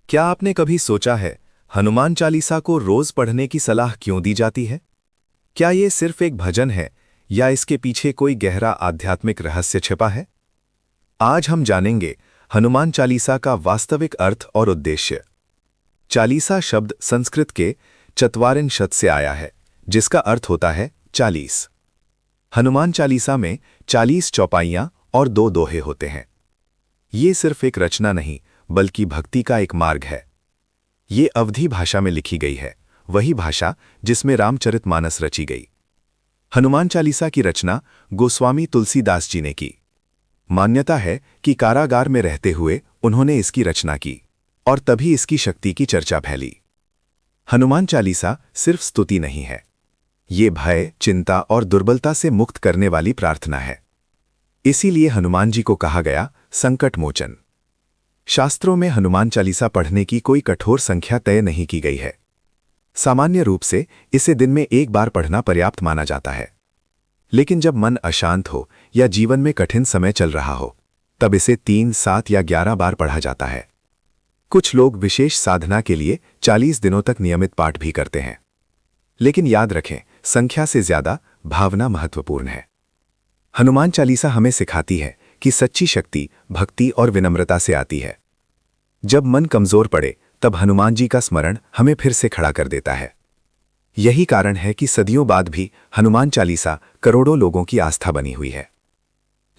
क्या आपने कभी सोचा है हनुमान चालीसा को रोज पढ़ने की सलाह क्यों दी जाती है? क्या ये सिर्फ एक भजन है या इसके पीछे कोई गहरा आध्यात्मिक रहस्य छिपा है? आज हम जानेंगे हनुमान चालीसा का वास्तविक अर्थ और उद्देश्य। चालीसा शब्द संस्कृत के चत्वारिंशत् से आया है, जिसका अर्थ होता है 40। हनुमान चालीसा में 40 चौपाइयां और 2 दोहे होते हैं। ये सिर्फ एक रचना नहीं, बल्कि भक्ति का एक मार्ग है। ये अवधी भाषा में लिखी गई है, वही भाषा जिसमें रामचरितमानस रची गई। हनुमान चालीसा की रचना गोस्वामी तुलसीदास जी ने की। मान्यता है कि कारागार में रहते हुए उन्होंने इसकी रचना की और तभी इसकी शक्ति की चर्चा फैली। हनुमान चालीसा सिर्फ स्तुति नहीं है, ये भय, चिंता और दुर्बलता से मुक्त करने वाली प्रार्थना है। इसीलिए हनुमान जी को कहा गया संकट मोचन। शास्त्रों में हनुमान चालीसा पढ़ने की कोई कठोर संख्या तय नहीं की गई है। सामान्य रूप से इसे दिन में एक बार पढ़ना पर्याप्त माना जाता है। लेकिन जब मन अशांत हो या जीवन में कठिन समय चल रहा हो, तब इसे 3, 7 या 11 बार पढ़ा जाता है। कुछ लोग विशेष साधना के लिए 40 दिनों तक नियमित पाठ भी करते हैं। लेकिन याद रखें, संख्या से ज्यादा भावना महत्वपूर्ण है। हनुमान चालीसा हमें सिखाती है कि सच्ची शक्ति भक्ति और विनम्रता से आती है। जब मन कमजोर पड़े, तब हनुमान जी का स्मरण हमें फिर से खड़ा कर देता है। यही कारण है कि सदियों बाद भी हनुमान चालीसा करोड़ों लोगों की आस्था बनी हुई है।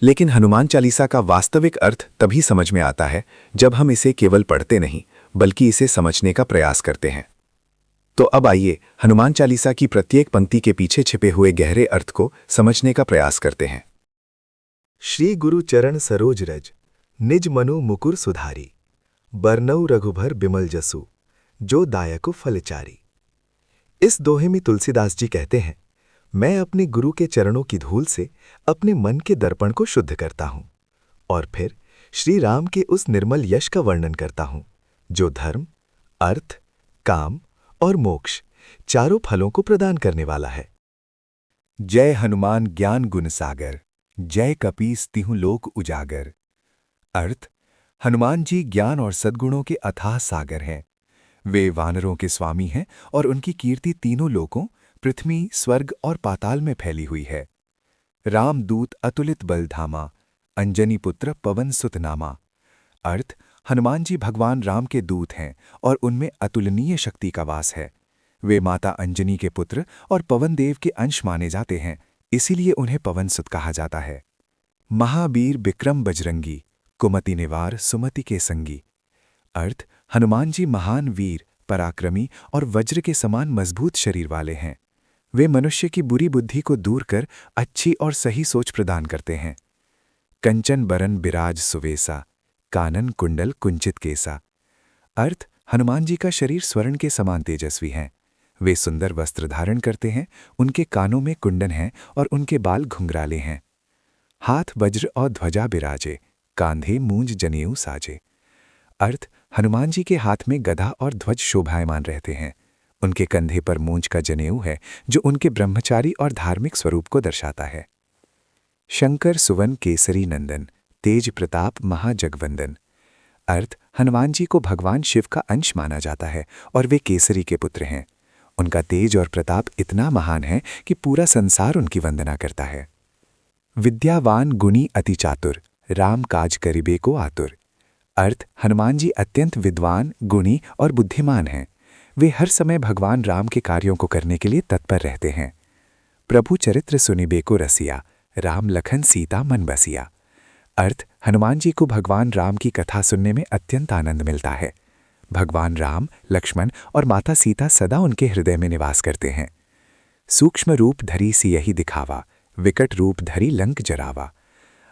लेकिन हनुमान चालीसा का वास्तविक अर्थ तभी समझ में आता है जब हम इसे केवल पढ़ते नहीं, बल्कि इसे समझने का प्रयास करते हैं। तो अब आइए हनुमान चालीसा की प्रत्येक पंक्ति के पीछे छिपे हुए गहरे अर्थ को समझने का प्रयास करते हैं। श्री गुरु चरण सरोज रज, निज मनु मुकुर सुधारी, बरनऊ रघुभर बिमल जसु, जो दायकु फलचारी। इस दोहे में तुलसीदास जी कहते हैं, मैं अपने गुरु के चरणों की धूल से अपने मन के दर्पण को शुद्ध करता हूं और फिर श्री राम के उस निर्मल यश का वर्णन करता हूं, जो धर्म, अर्थ, काम और मोक्ष चारों फलों को प्रदान करने वाला है। जय हनुमान ज्ञान गुण सागर, जय कपीस तिहु लोक उजागर। अर्थ, हनुमान जी ज्ञान और सद्गुणों के अथाह सागर हैं। वे वानरों के स्वामी हैं और उनकी कीर्ति तीनों लोकों, पृथ्वी, स्वर्ग और पाताल में फैली हुई है। रामदूत अतुलित बल धामा, अंजनी पुत्र पवन सुत नामा। अर्थ, हनुमान जी भगवान राम के दूत हैं और उनमें अतुलनीय शक्ति का वास है। वे माता अंजनी के पुत्र और पवन देव के अंश माने जाते हैं, इसीलिए उन्हें पवन सुत कहा जाता है। महावीर बिक्रम बजरंगी, कुमति निवार सुमति के संगी। अर्थ, हनुमान जी महान वीर, पराक्रमी और वज्र के समान मजबूत शरीर वाले हैं। वे मनुष्य की बुरी बुद्धि को दूर कर अच्छी और सही सोच प्रदान करते हैं। कंचन बरन बिराज सुवेसा, कानन कुंडल कुंचित केसा। अर्थ, हनुमान जी का शरीर स्वर्ण के समान तेजस्वी है। वे सुंदर वस्त्र धारण करते हैं, उनके कानों में कुंडन हैं और उनके बाल घुंघराले हैं। हाथ वज्र और ध्वजा बिराजे, कांधे मूंज जनेऊ साजे। अर्थ, हनुमान जी के हाथ में गदा और ध्वज शोभायमान रहते हैं। उनके कंधे पर मूंज का जनेऊ है, जो उनके ब्रह्मचारी और धार्मिक स्वरूप को दर्शाता है। शंकर सुवन केसरी नंदन, तेज प्रताप महाजगवंदन। अर्थ, हनुमान जी को भगवान शिव का अंश माना जाता है और वे केसरी के पुत्र हैं। उनका तेज और प्रताप इतना महान है कि पूरा संसार उनकी वंदना करता है। विद्यावान गुणी अति चातुर, राम काज करिबे को आतुर। अर्थ, हनुमान जी अत्यंत विद्वान, गुणी और बुद्धिमान हैं। वे हर समय भगवान राम के कार्यों को करने के लिए तत्पर रहते हैं। प्रभु चरित्र सुनिबे को रसिया, राम लखन सीता मन बसिया। अर्थ, हनुमान जी को भगवान राम की कथा सुनने में अत्यंत आनंद मिलता है। भगवान राम, लक्ष्मण और माता सीता सदा उनके हृदय में निवास करते हैं। सूक्ष्म रूप धरी सी यही दिखावा, विकट रूप धरी लंक जरावा।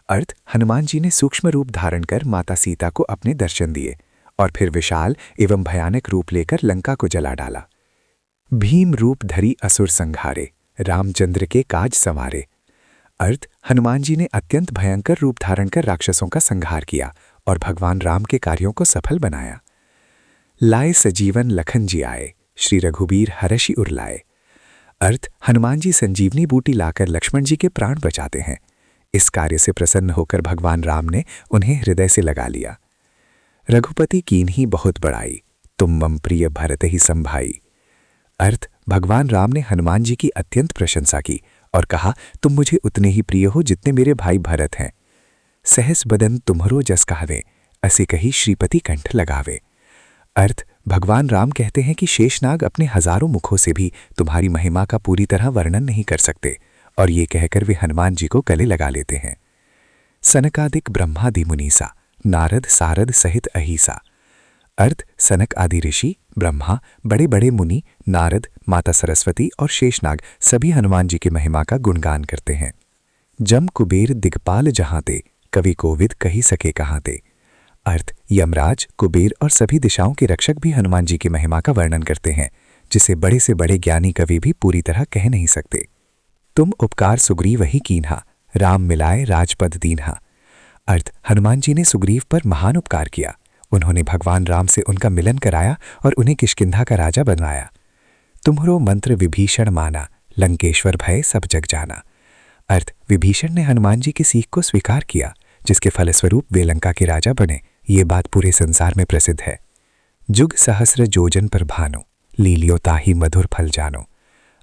अर्थ, हनुमान जी ने सूक्ष्म रूप धारण कर माता सीता को अपने दर्शन दिए और फिर विशाल एवं भयानक रूप लेकर लंका को जला डाला। भीम रूप धरी असुर संघारे, रामचंद्र के काज संवारे। अर्थ, हनुमान जी ने अत्यंत भयंकर रूप धारण कर राक्षसों का संहार किया और भगवान राम के कार्यों को सफल बनाया। लाए सजीवन लखन जी आए, श्री रघुबीर हरषि उरलाए। अर्थ, हनुमान जी संजीवनी बूटी लाकर लक्ष्मण जी के प्राण बचाते हैं। इस कार्य से प्रसन्न होकर भगवान राम ने उन्हें हृदय से लगा लिया। रघुपति कीन्ही बहुत बड़ाई, तुम मम प्रिय भरत ही संभाई। अर्थ, भगवान राम ने हनुमान जी की अत्यंत प्रशंसा की और कहा, तुम मुझे उतने ही प्रिय हो जितने मेरे भाई भरत हैं। सहस बदन तुम्हरो जस कहवे, असे कही श्रीपति कंठ लगावे। अर्थ, भगवान राम कहते हैं कि शेषनाग अपने हजारों मुखों से भी तुम्हारी महिमा का पूरी तरह वर्णन नहीं कर सकते, और ये कहकर वे हनुमान जी को गले लगा लेते हैं। सनकादिक ब्रह्मादि मुनीसा, नारद सारद सहित अहिसा। अर्थ, सनक आदि ऋषि, ब्रह्मा, बड़े बड़े मुनि, नारद, माता सरस्वती और शेषनाग सभी हनुमान जी की महिमा का गुणगान करते हैं। जम कुबेर दिगपाल जहाँ ते, कवि कोविद कही सके कहाँ ते। अर्थ, यमराज, कुबेर और सभी दिशाओं के रक्षक भी हनुमान जी की महिमा का वर्णन करते हैं, जिसे बड़े से बड़े ज्ञानी कवि भी पूरी तरह कह नहीं सकते। तुम उपकार सुग्रीव ही कीन्हा, राम मिलाए राजपद दीन्हा। अर्थ, हनुमान जी ने सुग्रीव पर महान उपकार किया। उन्होंने भगवान राम से उनका मिलन कराया और उन्हें किष्किंधा का राजा बनवाया। तुम्हरो मंत्र विभीषण माना, लंकेश्वर भय सब जग जाना। अर्थ, विभीषण ने हनुमान जी की सीख को स्वीकार किया, जिसके फलस्वरूप वे लंका के राजा बने। ये बात पूरे संसार में प्रसिद्ध है। जुग सहस्र जोजन पर भानो, लीलियो ताही मधुर फल जानो।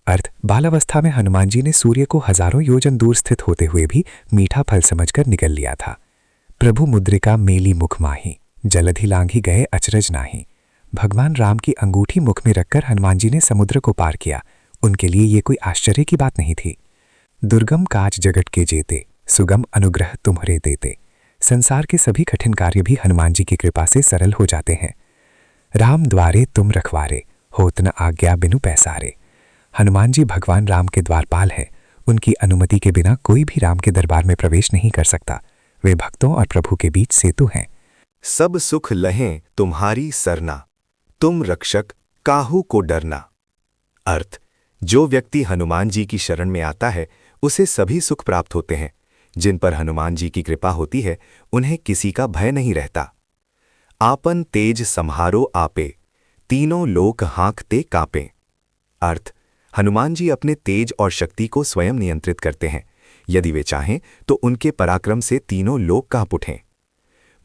अर्थ, बालावस्था में हनुमान जी ने सूर्य को हजारों योजन दूर स्थित होते हुए भी मीठा फल समझकर निगल लिया था। प्रभु मुद्रिका मेली मुख माही, जलधि लांघी गए अचरज नाही। भगवान राम की अंगूठी मुख में रखकर हनुमान जी ने समुद्र को पार किया। उनके लिए ये कोई आश्चर्य की बात नहीं थी। दुर्गम काज जगत के जेते, सुगम अनुग्रह तुम्हरे देते। संसार के सभी कठिन कार्य भी हनुमान जी की कृपा से सरल हो जाते हैं। राम द्वारे तुम रखवारे, होत न आज्ञा बिनु पैसारे। हनुमान जी भगवान राम के द्वारपाल हैं। उनकी अनुमति के बिना कोई भी राम के दरबार में प्रवेश नहीं कर सकता। वे भक्तों और प्रभु के बीच सेतु हैं। सब सुख लहें तुम्हारी सरना, तुम रक्षक काहू को डरना। अर्थ, जो व्यक्ति हनुमान जी की शरण में आता है उसे सभी सुख प्राप्त होते हैं। जिन पर हनुमान जी की कृपा होती है उन्हें किसी का भय नहीं रहता। आपन तेज सम्हारो आपे, तीनों लोक हाँकते कांपे। अर्थ, हनुमान जी अपने तेज और शक्ति को स्वयं नियंत्रित करते हैं। यदि वे चाहें तो उनके पराक्रम से तीनों लोक कांप उठें।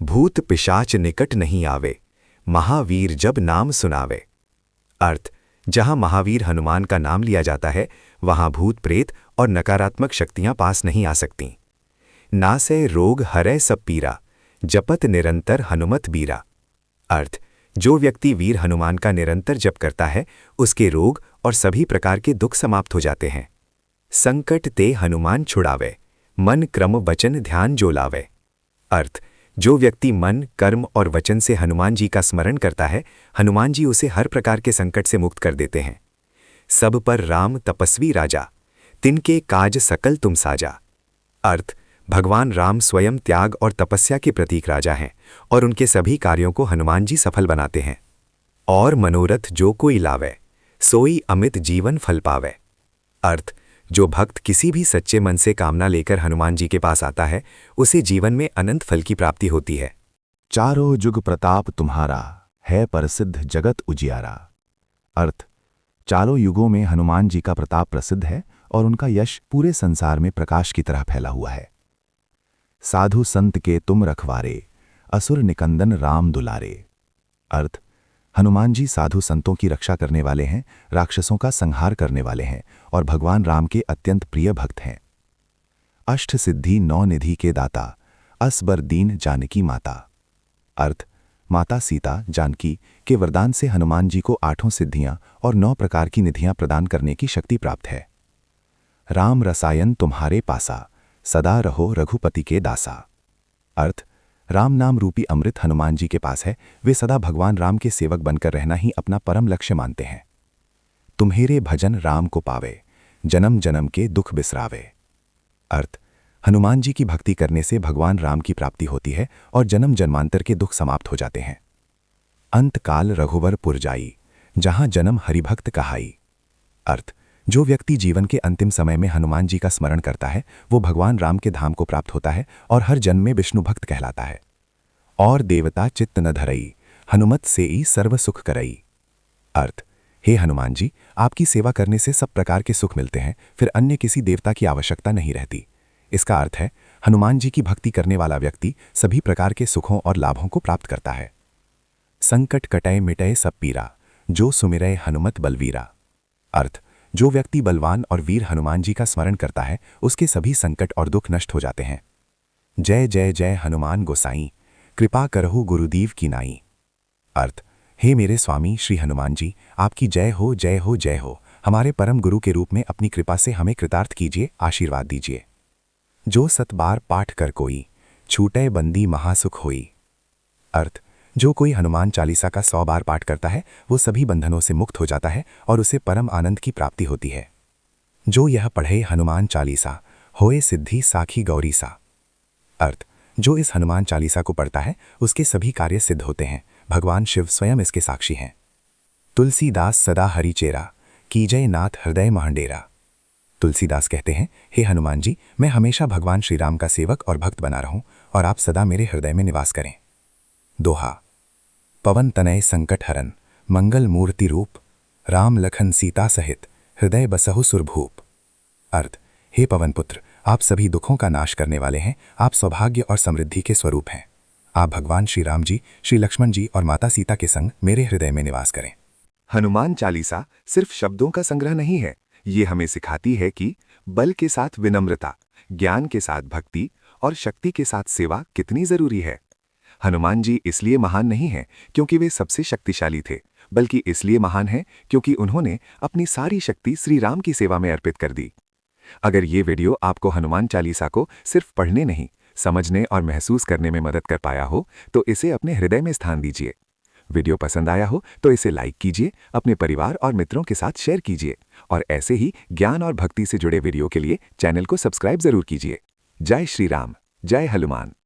भूत पिशाच निकट नहीं आवे, महावीर जब नाम सुनावे। अर्थ, जहां महावीर हनुमान का नाम लिया जाता है वहां भूत प्रेत और नकारात्मक शक्तियां पास नहीं आ सकती। नासै रोग हरै सब पीरा, जपत निरंतर हनुमत बीरा। अर्थ, जो व्यक्ति वीर हनुमान का निरंतर जप करता है उसके रोग और सभी प्रकार के दुख समाप्त हो जाते हैं। संकट ते हनुमान छुड़ावे, मन क्रम वचन ध्यान जो लावे। अर्थ, जो व्यक्ति मन, कर्म और वचन से हनुमान जी का स्मरण करता है हनुमान जी उसे हर प्रकार के संकट से मुक्त कर देते हैं। सब पर राम तपस्वी राजा, तिनके काज सकल तुम साजा। अर्थ, भगवान राम स्वयं त्याग और तपस्या के प्रतीक राजा हैं और उनके सभी कार्यों को हनुमान जी सफल बनाते हैं। और मनोरथ जो कोई लावे, सोई अमित जीवन फल पावे। अर्थ, जो भक्त किसी भी सच्चे मन से कामना लेकर हनुमान जी के पास आता है उसे जीवन में अनंत फल की प्राप्ति होती है। चारों जुग प्रताप तुम्हारा, है प्रसिद्ध जगत उजियारा। अर्थ, चारों युगों में हनुमान जी का प्रताप प्रसिद्ध है और उनका यश पूरे संसार में प्रकाश की तरह फैला हुआ है। साधु संत के तुम रखवारे, असुर निकंदन राम दुलारे। अर्थ, हनुमान जी साधु संतों की रक्षा करने वाले हैं, राक्षसों का संहार करने वाले हैं और भगवान राम के अत्यंत प्रिय भक्त हैं। अष्ट सिद्धि नौ निधि के दाता, असबर दीन जानकी माता। अर्थ, माता सीता जानकी के वरदान से हनुमान जी को 8 सिद्धियां और 9 प्रकार की निधियां प्रदान करने की शक्ति प्राप्त है। राम रसायन तुम्हारे पासा, सदा रहो रघुपति के दासा। अर्थ, राम नाम रूपी अमृत हनुमान जी के पास है। वे सदा भगवान राम के सेवक बनकर रहना ही अपना परम लक्ष्य मानते हैं। तुम्हेरे भजन राम को पावे, जन्म जन्म के दुख बिसरावे। अर्थ, हनुमान जी की भक्ति करने से भगवान राम की प्राप्ति होती है और जन्म जन्मांतर के दुख समाप्त हो जाते हैं। अंत काल रघुवर पुर जाई, जहां जन्म हरिभक्त कहाई। अर्थ, जो व्यक्ति जीवन के अंतिम समय में हनुमान जी का स्मरण करता है वो भगवान राम के धाम को प्राप्त होता है और हर जन्म में विष्णु भक्त कहलाता है। और देवता चित्त न धरई, हनुमत से ही सर्व सुख करई। अर्थ, हे हनुमान जी, आपकी सेवा करने से सब प्रकार के सुख मिलते हैं, फिर अन्य किसी देवता की आवश्यकता नहीं रहती। इसका अर्थ है हनुमान जी की भक्ति करने वाला व्यक्ति सभी प्रकार के सुखों और लाभों को प्राप्त करता है। संकट कटय मिटय सब पीरा, जो सुमिरय हनुमत बलवीरा। अर्थ, जो व्यक्ति बलवान और वीर हनुमान जी का स्मरण करता है उसके सभी संकट और दुख नष्ट हो जाते हैं। जय जय जय हनुमान गोसाई, कृपा करहु गुरुदेव की नाई। अर्थ, हे मेरे स्वामी श्री हनुमान जी, आपकी जय हो जय हो जय हो। हमारे परम गुरु के रूप में अपनी कृपा से हमें कृतार्थ कीजिए, आशीर्वाद दीजिए। जो सत बार पाठ कर कोई, छूटे बंदी महासुख होई। अर्थ, जो कोई हनुमान चालीसा का 100 बार पाठ करता है वो सभी बंधनों से मुक्त हो जाता है और उसे परम आनंद की प्राप्ति होती है। जो यह पढ़े हनुमान चालीसा, होए सिद्धि साखी गौरी सा। अर्थ, जो इस हनुमान चालीसा को पढ़ता है उसके सभी कार्य सिद्ध होते हैं। भगवान शिव स्वयं इसके साक्षी हैं। तुलसीदास सदा हरि चेरा, कीजय नाथ हृदय महंडेरा। तुलसीदास कहते हैं, हे हनुमान जी, मैं हमेशा भगवान श्री राम का सेवक और भक्त बना रहूं और आप सदा मेरे हृदय में निवास करें। दोहा। पवन तनय संकट हरन, मंगल मूर्ति रूप, राम लखन सीता सहित, हृदय बसहु सुरभूप। अर्थ, हे पवन पुत्र, आप सभी दुखों का नाश करने वाले हैं। आप सौभाग्य और समृद्धि के स्वरूप हैं। आप भगवान श्री राम जी, श्री लक्ष्मण जी और माता सीता के संग मेरे हृदय में निवास करें। हनुमान चालीसा सिर्फ शब्दों का संग्रह नहीं है, ये हमें सिखाती है कि बल के साथ विनम्रता, ज्ञान के साथ भक्ति और शक्ति के साथ सेवा कितनी जरूरी है। हनुमान जी इसलिए महान नहीं हैं क्योंकि वे सबसे शक्तिशाली थे, बल्कि इसलिए महान हैं क्योंकि उन्होंने अपनी सारी शक्ति श्री राम की सेवा में अर्पित कर दी। अगर ये वीडियो आपको हनुमान चालीसा को सिर्फ पढ़ने नहीं, समझने और महसूस करने में मदद कर पाया हो तो इसे अपने हृदय में स्थान दीजिए। वीडियो पसंद आया हो तो इसे लाइक कीजिए, अपने परिवार और मित्रों के साथ शेयर कीजिए और ऐसे ही ज्ञान और भक्ति से जुड़े वीडियो के लिए चैनल को सब्सक्राइब जरूर कीजिए। जय श्री राम, जय हनुमान।